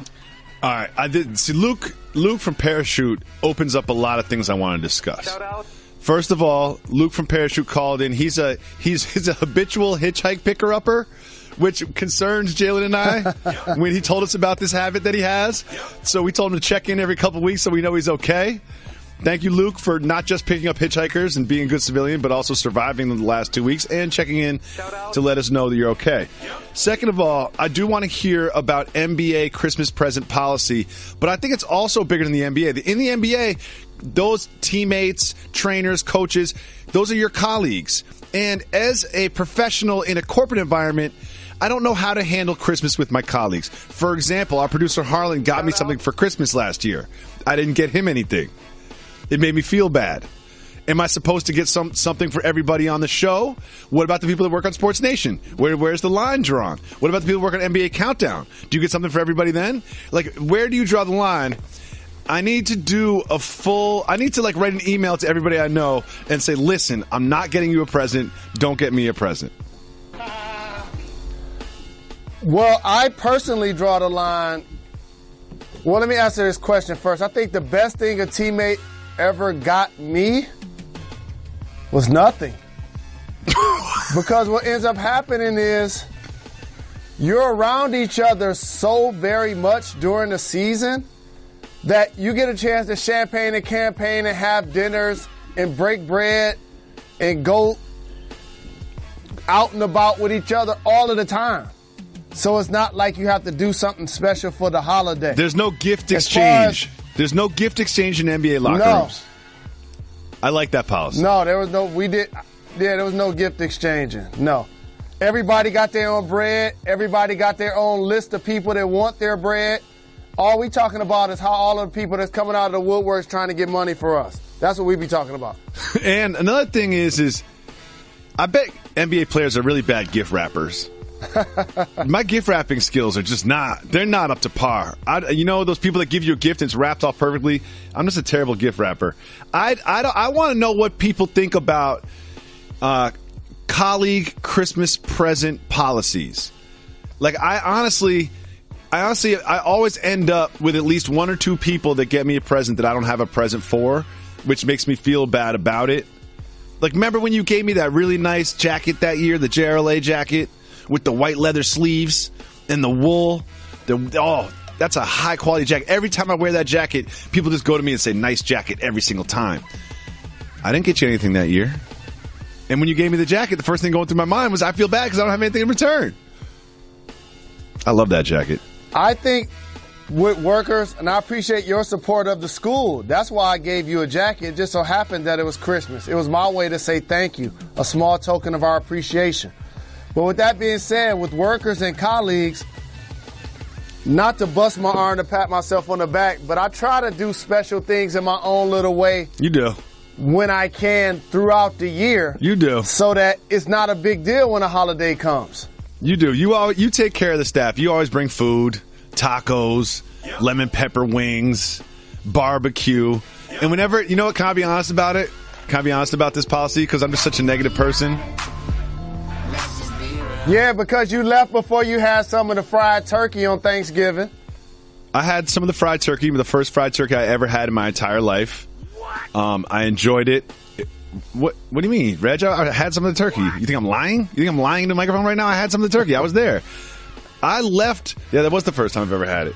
All right. I did see Luke from Parachute opens up a lot of things I want to discuss. Shout out. First of all, Luke from Parachute called in. He's a habitual hitchhike picker-upper, which concerns Jalen and I when he told us about this habit that he has. So we told him to check in every couple of weeks so we know he's okay. Thank you, Luke, for not just picking up hitchhikers and being a good civilian, but also surviving the last 2 weeks and checking in to let us know that you're okay. Second of all, I do want to hear about NBA Christmas present policy, but I think it's also bigger than the NBA. In the NBA, those teammates, trainers, coaches, those are your colleagues. And as a professional in a corporate environment, I don't know how to handle Christmas with my colleagues. For example, our producer Harlan got me something for Christmas last year. I didn't get him anything. It made me feel bad. Am I supposed to get something for everybody on the show? What about the people that work on Sports Nation? Where's the line drawn? What about the people that work on NBA Countdown? Do you get something for everybody then? Like, where do you draw the line? I need to write an email to everybody I know and say, listen, I'm not getting you a present. Don't get me a present. Well, I personally draw the line. Well, let me answer this question first. I think the best thing a teammate ever got me was nothing. Because what ends up happening is you're around each other so very much during the season that you get a chance to champagne and campaign and have dinners and break bread and go out and about with each other all of the time. So it's not like you have to do something special for the holiday. There's no gift exchange. There's no gift exchange in NBA locker rooms. I like that policy. No, there was no. There was no gift exchanging. No, everybody got their own bread. Everybody got their own list of people that want their bread. All we talking about is how all of the people that's coming out of the woodworks trying to get money for us. That's what we be talking about. And another thing is I bet NBA players are really bad gift wrappers. My gift wrapping skills are just they're not up to par. Those people that give you a gift and it's wrapped all perfectly. I'm just a terrible gift wrapper. I want to know what people think about colleague Christmas present policies. Like I honestly always end up with at least one or two people that get me a present that I don't have a present for, which makes me feel bad about it. Like, remember when you gave me that really nice jacket that year, the JRLA jacket? With the white leather sleeves and the wool. That's a high-quality jacket. Every time I wear that jacket, people just go to me and say, nice jacket, every single time. I didn't get you anything that year. And when you gave me the jacket, the first thing going through my mind was, I feel bad because I don't have anything in return. I love that jacket. I think with workers, and I appreciate your support of the school. That's why I gave you a jacket. It just so happened that it was Christmas. It was my way to say thank you, a small token of our appreciation. But with that being said, with workers and colleagues, not to bust my arm to pat myself on the back, but I try to do special things in my own little way. You do. When I can throughout the year. You do. So that it's not a big deal when a holiday comes. You do. You take care of the staff. You always bring food, tacos, lemon pepper wings, barbecue. And whenever, can I be honest about it? Can I be honest about this policy? Because I'm just such a negative person. Yeah, because you left before you had some of the fried turkey on Thanksgiving. I had some of the fried turkey, the first fried turkey I ever had in my entire life. I enjoyed it. What do you mean, Reg? I had some of the turkey. You think I'm lying? You think I'm lying in the microphone right now? I had some of the turkey. I was there. I left. Yeah, that was the first time I've ever had it.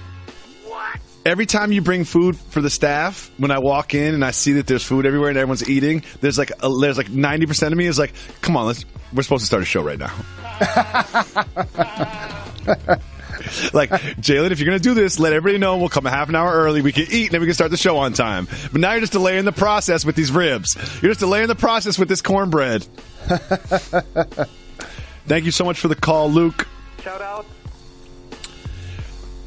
Every time you bring food for the staff, when I walk in and I see that there's food everywhere and everyone's eating, there's like 90% of me is like, come on, we're supposed to start a show right now. Like, Jalen, if you're going to do this, let everybody know we'll come a half an hour early. We can eat and then we can start the show on time. But now you're just delaying the process with these ribs. You're just delaying the process with this cornbread. Thank you so much for the call, Luke. Shout out.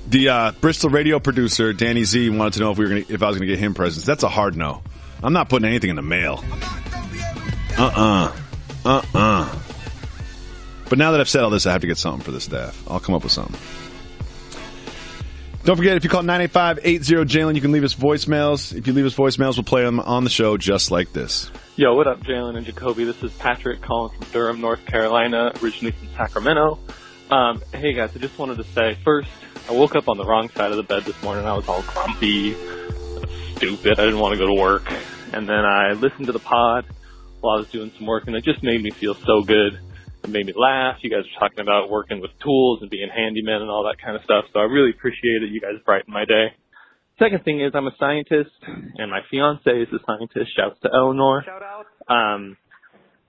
The Bristol radio producer, Danny Z, wanted to know if I was going to get him presents. That's a hard no. I'm not putting anything in the mail. But now that I've said all this, I have to get something for the staff. I'll come up with something. Don't forget, if you call 985-80-JALEN, you can leave us voicemails. If you leave us voicemails, we'll play them on the show just like this. Yo, what up, Jalen and Jacoby? This is Patrick calling from Durham, North Carolina, originally from Sacramento. Hey guys, I just wanted to say, first, I woke up on the wrong side of the bed this morning. I was all grumpy, stupid. I didn't want to go to work. And then I listened to the pod while I was doing some work, and it just made me feel so good. It made me laugh. You guys were talking about working with tools and being handyman and all that kind of stuff, so I really appreciate it. You guys brighten my day. Second thing is I'm a scientist, and my fiance is a scientist. Shouts to Eleanor. Shout out.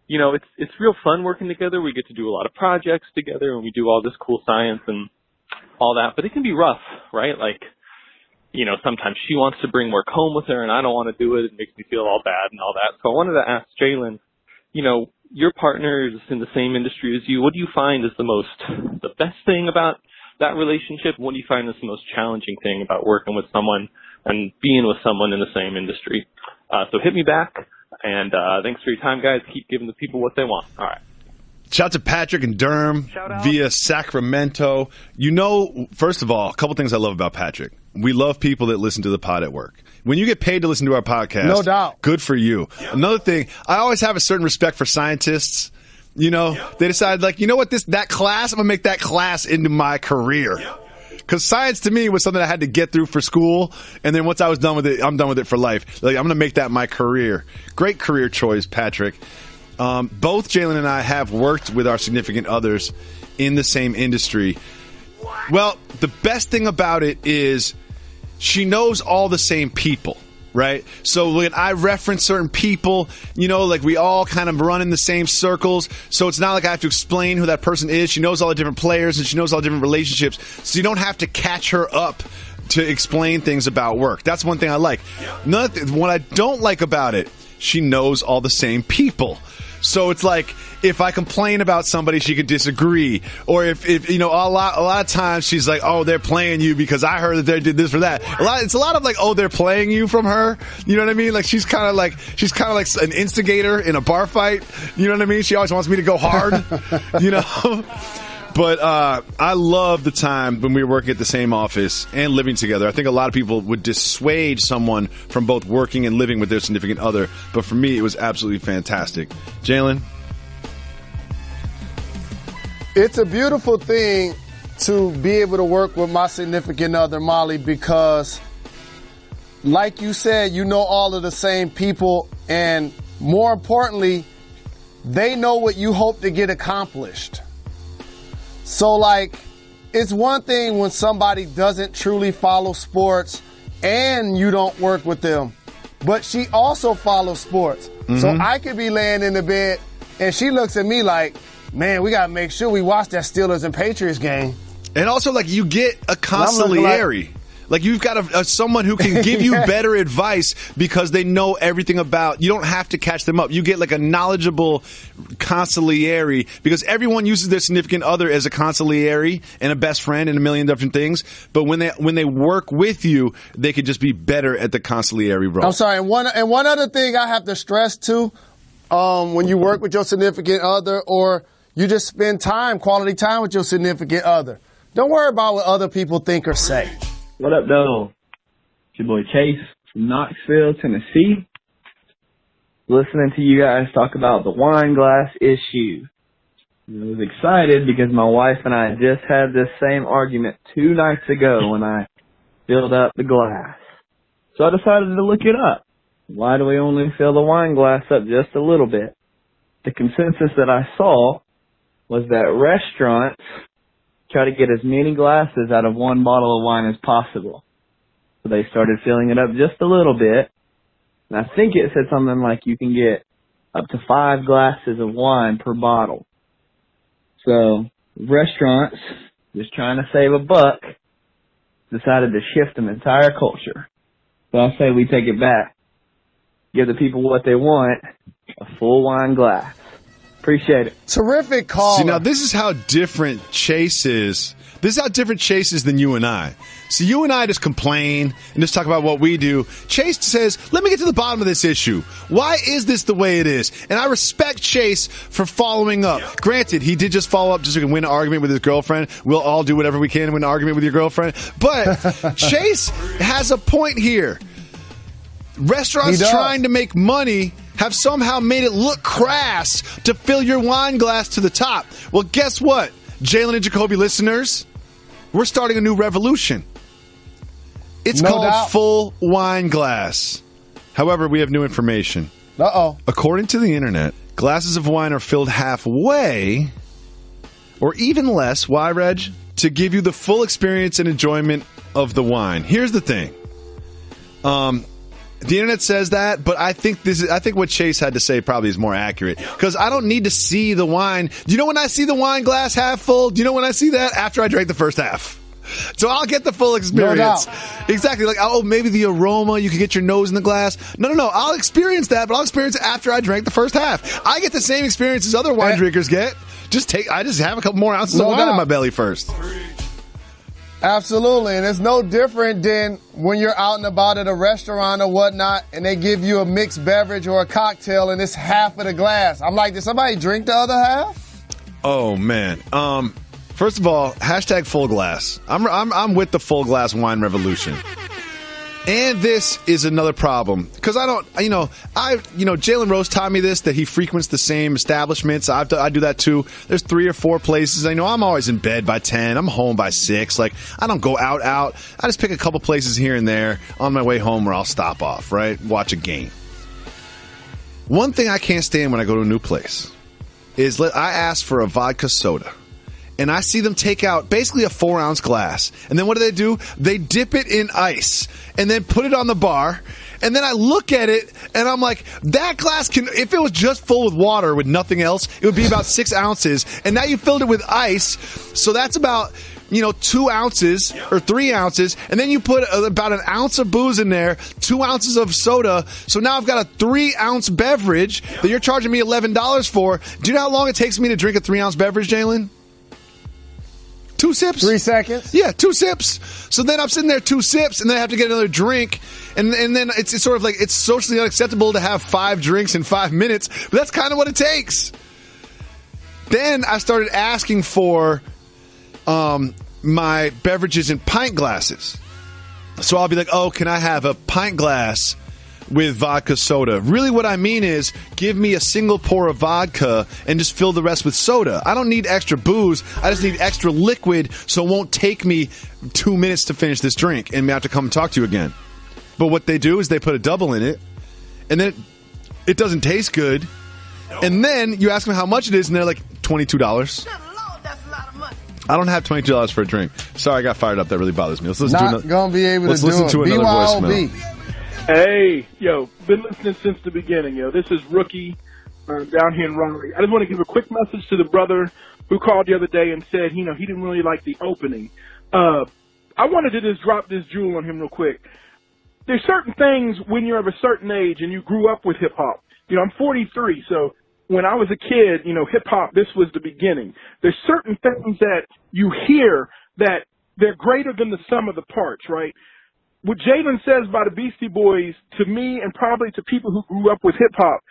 You know, it's real fun working together. We get to do a lot of projects together, and we do all this cool science and all that. But it can be rough, right? Like, you know, sometimes she wants to bring work home with her, and I don't want to do it. It makes me feel all bad and all that. So I wanted to ask Jalen, you know, your partner is in the same industry as you. What do you find is the best thing about that relationship? What do you find is the most challenging thing about working with someone and being with someone in the same industry? So hit me back. And thanks for your time, guys. Keep giving the people what they want. All right. Shout out to Patrick and Durham via Sacramento. You know, first of all, a couple things I love about Patrick. We love people that listen to the pod at work. When you get paid to listen to our podcast, no doubt, good for you. Another thing, I always have a certain respect for scientists. You know, they decide, like, you know what, that class, I'm going to make that class into my career. Because science to me was something I had to get through for school, and then once I was done with it, I'm done with it for life. Like, I'm going to make that my career. Great career choice, Patrick. Both Jalen and I have worked with our significant others in the same industry. Well, the best thing about it is she knows all the same people, right? So when I reference certain people, you know, like we all kind of run in the same circles. So it's not like I have to explain who that person is. She knows all the different players and she knows all the different relationships. So you don't have to catch her up to explain things about work. That's one thing I like. What I don't like about it, she knows all the same people. So it's like, if I complain about somebody, she could disagree. Or if you know, a lot of times she's like, oh, they're playing you because I heard that they did this or that. It's a lot of like, oh, they're playing you from her. You know what I mean? Like, she's kind of like an instigator in a bar fight. You know what I mean? She always wants me to go hard, you know? But I love the time when we were working at the same office and living together. I think a lot of people would dissuade someone from both working and living with their significant other. But for me, it was absolutely fantastic. Jalen? It's a beautiful thing to be able to work with my significant other, Molly, because like you said, you know all of the same people. And more importantly, they know what you hope to get accomplished. So, like, it's one thing when somebody doesn't truly follow sports and you don't work with them, but she also follows sports. Mm-hmm. So I could be laying in the bed and she looks at me like, man, we got to make sure we watch that Steelers and Patriots game. And also, like, you get a consigliere. Like you've got someone who can give you better advice because they know everything about. You don't have to catch them up. You get like a knowledgeable consigliere because everyone uses their significant other as a consigliere and a best friend and a million different things. But when they work with you, they could just be better at the consigliere role. I'm sorry. And one other thing I have to stress too, when you work with your significant other or you just spend quality time with your significant other, don't worry about what other people think or say. What up, though? It's your boy Chase from Knoxville, Tennessee. Listening to you guys talk about the wine glass issue. I was excited because my wife and I just had this same argument 2 nights ago when I filled up the glass. So I decided to look it up. Why do we only fill the wine glass up just a little bit? The consensus that I saw was that restaurants try to get as many glasses out of one bottle of wine as possible. So they started filling it up just a little bit. And I think it said something like you can get up to 5 glasses of wine per bottle. So restaurants, just trying to save a buck, decided to shift an entire culture. So I say we take it back. Give the people what they want, a full wine glass. Appreciate it. Terrific call. See, now this is how different Chase is. This is how different Chase is than you and I. So you and I just complain and just talk about what we do. Chase says, let me get to the bottom of this issue. Why is this the way it is? And I respect Chase for following up. Granted, he did just follow up just so he can win an argument with his girlfriend. We'll all do whatever we can to win an argument with your girlfriend. But Chase has a point here. Restaurants trying to make money have somehow made it look crass to fill your wine glass to the top. Well, guess what? Jalen and Jacoby listeners, we're starting a new revolution. It's called Full Wine Glass. However, we have new information. Uh-oh. According to the internet, glasses of wine are filled halfway or even less, why, Reg? To give you the full experience and enjoyment of the wine. Here's the thing. The internet says that, but I think what Chase had to say probably is more accurate. Because I don't need to see the wine. Do you know when I see the wine glass half full? Do you know when I see that? After I drank the first half. So I'll get the full experience. No doubt. Exactly. Like, oh, maybe the aroma, you can get your nose in the glass. No. I'll experience that, but I'll experience it after I drank the first half. I get the same experience as other wine drinkers get. I just have a couple more ounces of wine in my belly first. Absolutely, and it's no different than when you're out and about at a restaurant or whatnot, and they give you a mixed beverage or a cocktail, and it's half of the glass. I'm like, did somebody drink the other half? Oh man. First of all, hashtag full glass. I'm with the full glass wine revolution. And this is another problem because Jalen Rose taught me this, that he frequents the same establishments. I do that too. There's 3 or 4 places. I know I'm always in bed by 10. I'm home by 6. Like, I don't go out. I just pick a couple places here and there on my way home where I'll stop off, right? Watch a game. One thing I can't stand when I go to a new place is I ask for a vodka soda. And I see them take out basically a 4-ounce glass. And then what do? They dip it in ice and then put it on the bar. And then I look at it and I'm like, that glass if it was just full with water with nothing else, it would be about 6 ounces. And now you filled it with ice. So that's about, 2 ounces or 3 ounces. And then you put about an ounce of booze in there, 2 ounces of soda. So now I've got a 3-ounce beverage that you're charging me $11 for. Do you know how long it takes me to drink a 3-ounce beverage, Jalen? 2 sips? 3 seconds? Yeah, 2 sips. So then I'm sitting there 2 sips, and then I have to get another drink. And then it's sort of like it's socially unacceptable to have 5 drinks in 5 minutes. But that's kind of what it takes. Then I started asking for my beverages in pint glasses. So I'll be like, oh, can I have a pint glass with vodka soda? Really what I mean is give me a single pour of vodka and just fill the rest with soda. I don't need extra booze. I just need extra liquid so it won't take me 2 minutes to finish this drink and I have to come and talk to you again. But what they do is they put a double in it and then it doesn't taste good. And then you ask them how much it is and they're like $22. I don't have $22 for a drink. Sorry, I got fired up. That really bothers me. Let's listen to another BYOB. voicemail. Hey, been listening since the beginning, This is Rookie down here in Raleigh. I just want to give a quick message to the brother who called the other day and said, he didn't really like the opening. I wanted to just drop this jewel on him real quick. There's certain things when you're of a certain age and you grew up with hip-hop. I'm 43, so when I was a kid, hip-hop, this was the beginning. There's certain things that you hear that they're greater than the sum of the parts, right? What Jalen says by the Beastie Boys, to me and probably to people who grew up with hip-hop,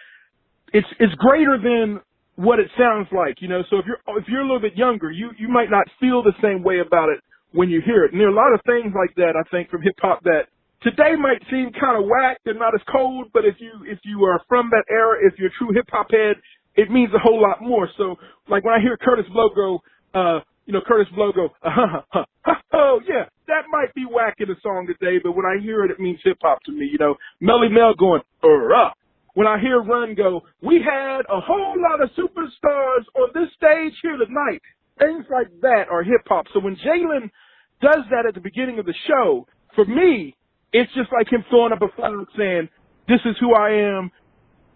it's greater than what it sounds like, So if you're a little bit younger, you might not feel the same way about it when you hear it. And there are a lot of things like that, I think, from hip-hop that today might seem kind of whack and not as cold, but if you are from that era, if you're a true hip-hop head, it means a whole lot more. So, like when I hear Curtis Blow go, oh yeah, that might be whack in a song today, but when I hear it, it means hip-hop to me, Melly Mel going, when I hear Run go, we had a whole lot of superstars on this stage here tonight. Things like that are hip-hop. So when Jalen does that at the beginning of the show, for me, it's just like him throwing up a flag saying, this is who I am.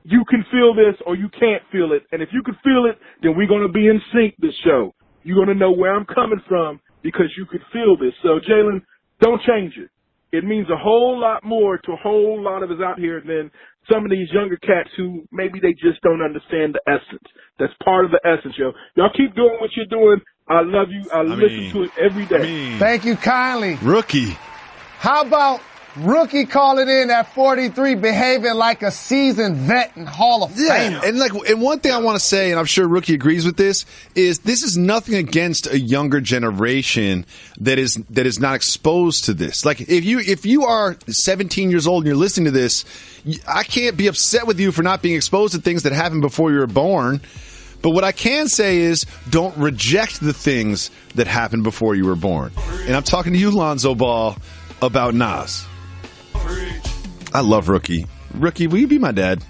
You can feel this or you can't feel it. And if you can feel it, then we're going to be in sync this show. You're going to know where I'm coming from because you could feel this. So, Jalen, don't change it. It means a whole lot more to a whole lot of us out here than some of these younger cats who maybe they just don't understand the essence. That's part of the essence, yo. Y'all keep doing what you're doing. I love you. I listen to it every day. Thank you kindly. Rookie. How about Rookie calling in at 43, behaving like a seasoned vet and Hall of Famer? And one thing I want to say, and I'm sure Rookie agrees with this is nothing against a younger generation that is not exposed to this. Like if you are 17 years old and you're listening to this, I can't be upset with you for not being exposed to things that happened before you were born. But what I can say is don't reject the things that happened before you were born. And I'm talking to you, Lonzo Ball, about Nas. I love Rookie. Rookie, will you be my dad?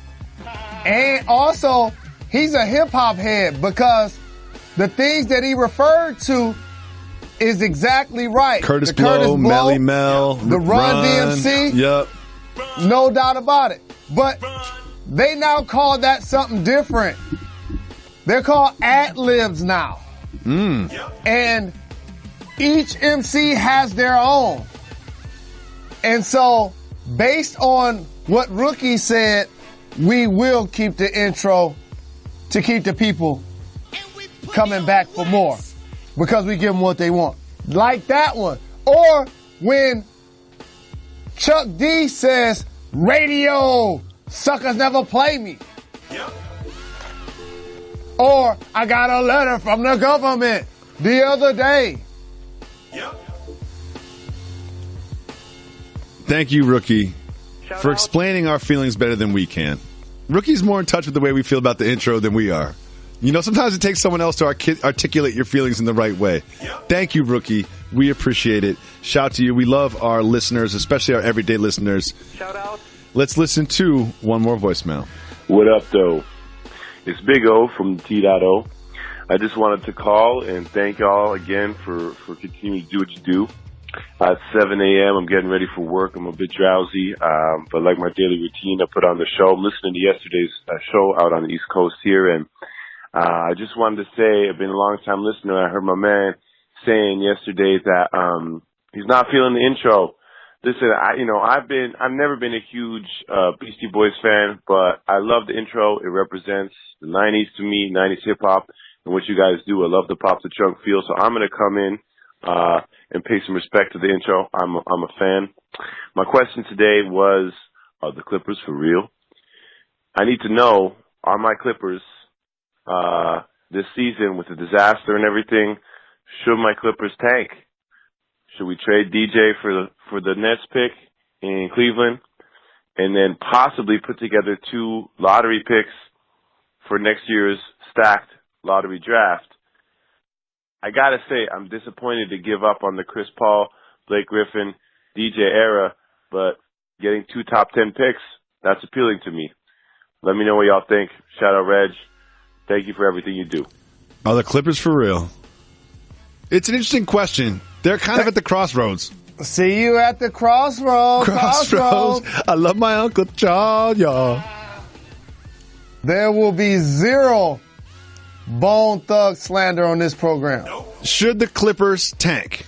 And also, he's a hip-hop head because the things that he referred to is exactly right. Curtis Blow, Melly Mel, the Run DMC. Yep. No doubt about it. But they now call that something different. They're called ad-libs now. And each MC has their own. And so, based on what Rookie said, we will keep the intro to keep the people coming back for more. Because we give them what they want. Like that one. Or when Chuck D says, radio, suckers never play me. Or I got a letter from the government the other day. Thank you, Rookie, for explaining our feelings better than we can. Rookie's more in touch with the way we feel about the intro than we are. You know, sometimes it takes someone else to articulate your feelings in the right way. Thank you, Rookie. We appreciate it. Shout to you. We love our listeners, especially our everyday listeners. Shout out. Let's listen to one more voicemail. What up, though? It's Big O from T.O. I just wanted to call and thank y'all again for continuing to do what you do. It's 7 a.m. I'm getting ready for work. I'm a bit drowsy, but like my daily routine, I put on the show. I'm listening to yesterday's show out on the East Coast here, and I just wanted to say I've been a long-time listener. I heard my man saying yesterday that he's not feeling the intro. Listen, I've never been a huge Beastie Boys fan, but I love the intro. It represents the 90s to me, 90s hip-hop, and what you guys do. I love the pop the trunk feel, so I'm going to come in and pay some respect to the intro. I'm a fan. My question today was, are the Clippers for real? I need to know, are my Clippers this season with the disaster and everything, should my Clippers tank? Should we trade DJ for the Nets pick in Cleveland and then possibly put together 2 lottery picks for next year's stacked lottery draft? I gotta say, I'm disappointed to give up on the Chris Paul, Blake Griffin, DJ era, but getting 2 top 10 picks, that's appealing to me. Let me know what y'all think. Shout out, Reg. Thank you for everything you do. Are the Clippers for real? It's an interesting question. They're kind of at the crossroads. See you at the crossroads. I love my Uncle Charles, y'all. There will be 0 Bone Thug slander on this program. Should the Clippers tank?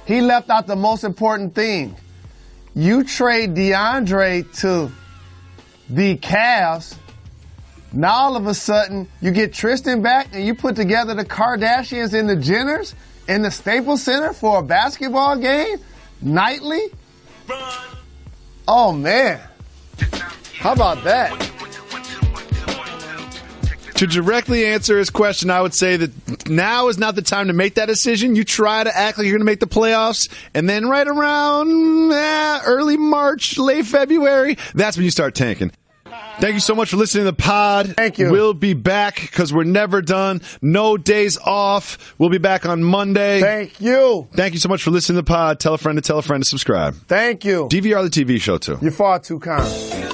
He left out the most important thing. You trade DeAndre to the Cavs. Now all of a sudden you get Tristan back and you put together the Kardashians and the Jenners in the Staples Center for a basketball game nightly. Oh man, how about that? To directly answer his question, I would say that now is not the time to make that decision. You try to act like you're going to make the playoffs, and then right around early March, late February, that's when you start tanking. Thank you so much for listening to the pod. Thank you. We'll be back because we're never done. No days off. We'll be back on Monday. Thank you. Thank you so much for listening to the pod. Tell a friend to subscribe. Thank you. DVR the TV show, too. You're far too kind.